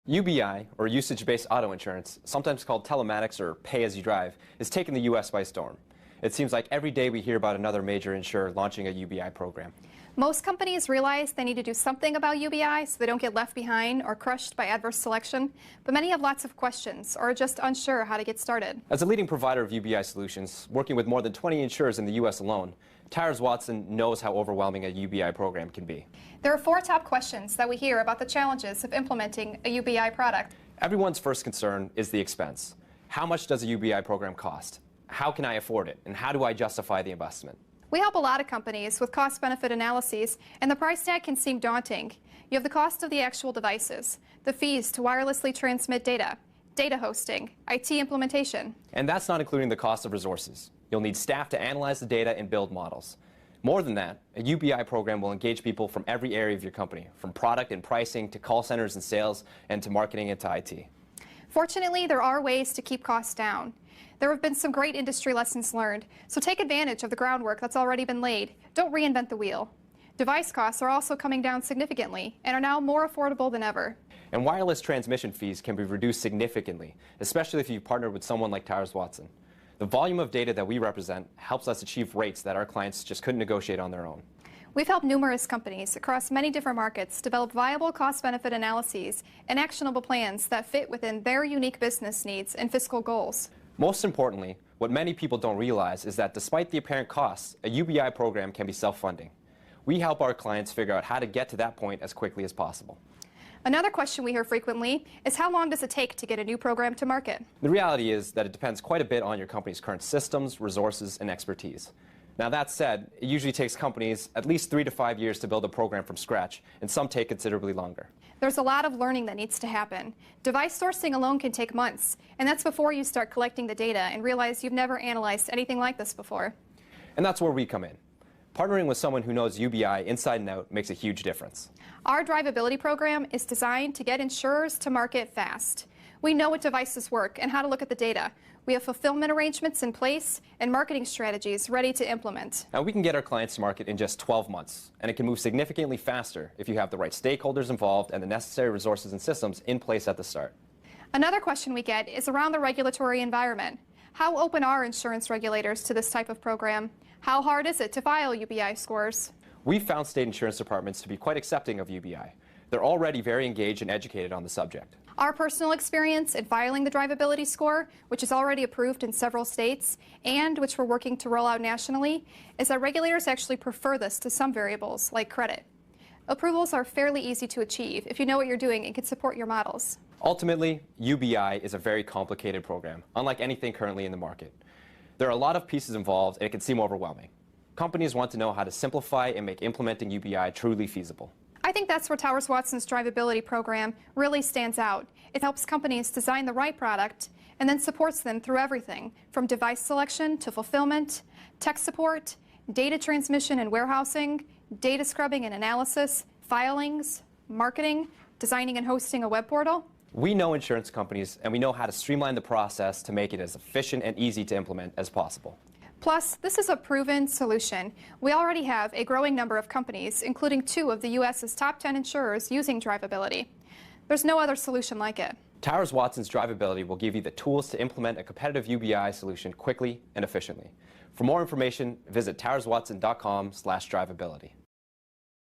UBI, or usage-based auto insurance, sometimes called telematics or pay-as-you-drive, is taking the U.S. by storm. It seems like every day we hear about another major insurer launching a UBI program. Most companies realize they need to do something about UBI so they don't get left behind or crushed by adverse selection, but many have lots of questions or are just unsure how to get started. As a leading provider of UBI solutions, working with more than 20 insurers in the U.S. alone, Towers Watson knows how overwhelming a UBI program can be. There are 4 top questions that we hear about the challenges of implementing a UBI product. Everyone's first concern is the expense. How much does a UBI program cost? How can I afford it? And how do I justify the investment? We help a lot of companies with cost-benefit analyses, and the price tag can seem daunting. You have the cost of the actual devices, the fees to wirelessly transmit data, data hosting, IT implementation. And that's not including the cost of resources. You'll need staff to analyze the data and build models. More than that, a UBI program will engage people from every area of your company, from product and pricing to call centers and sales and to marketing and to IT. Fortunately, there are ways to keep costs down. There have been some great industry lessons learned, so take advantage of the groundwork that's already been laid. Don't reinvent the wheel. Device costs are also coming down significantly and are now more affordable than ever. And wireless transmission fees can be reduced significantly, especially if you partner with someone like Towers Watson. The volume of data that we represent helps us achieve rates that our clients just couldn't negotiate on their own. We've helped numerous companies across many different markets develop viable cost-benefit analyses and actionable plans that fit within their unique business needs and fiscal goals. Most importantly, what many people don't realize is that despite the apparent costs, a UBI program can be self-funding. We help our clients figure out how to get to that point as quickly as possible. Another question we hear frequently is how long does it take to get a new program to market? The reality is that it depends quite a bit on your company's current systems, resources, and expertise. Now that said, it usually takes companies at least 3 to 5 years to build a program from scratch, and some take considerably longer. There's a lot of learning that needs to happen. Device sourcing alone can take months, and that's before you start collecting the data and realize you've never analyzed anything like this before. And that's where we come in. Partnering with someone who knows UBI inside and out makes a huge difference. Our drivability program is designed to get insurers to market fast. We know what devices work and how to look at the data. We have fulfillment arrangements in place and marketing strategies ready to implement. Now we can get our clients to market in just 12 months, and it can move significantly faster if you have the right stakeholders involved and the necessary resources and systems in place at the start. Another question we get is around the regulatory environment. How open are insurance regulators to this type of program? How hard is it to file UBI scores? We've found state insurance departments to be quite accepting of UBI. They're already very engaged and educated on the subject. Our personal experience in filing the drivability score, which is already approved in several states and which we're working to roll out nationally, is that regulators actually prefer this to some variables like credit. Approvals are fairly easy to achieve if you know what you're doing and can support your models. Ultimately, UBI is a very complicated program, unlike anything currently in the market. There are a lot of pieces involved, and it can seem overwhelming. Companies want to know how to simplify and make implementing UBI truly feasible. I think that's where Towers Watson's drivability program really stands out. It helps companies design the right product and then supports them through everything from device selection to fulfillment, tech support, data transmission and warehousing, data scrubbing and analysis, filings, marketing, designing and hosting a web portal. We know insurance companies, and we know how to streamline the process to make it as efficient and easy to implement as possible. Plus, this is a proven solution. We already have a growing number of companies, including 2 of the U.S.'s top 10 insurers using drivability. There's no other solution like it. Towers Watson's drivability will give you the tools to implement a competitive UBI solution quickly and efficiently. For more information, visit towerswatson.com/drivability.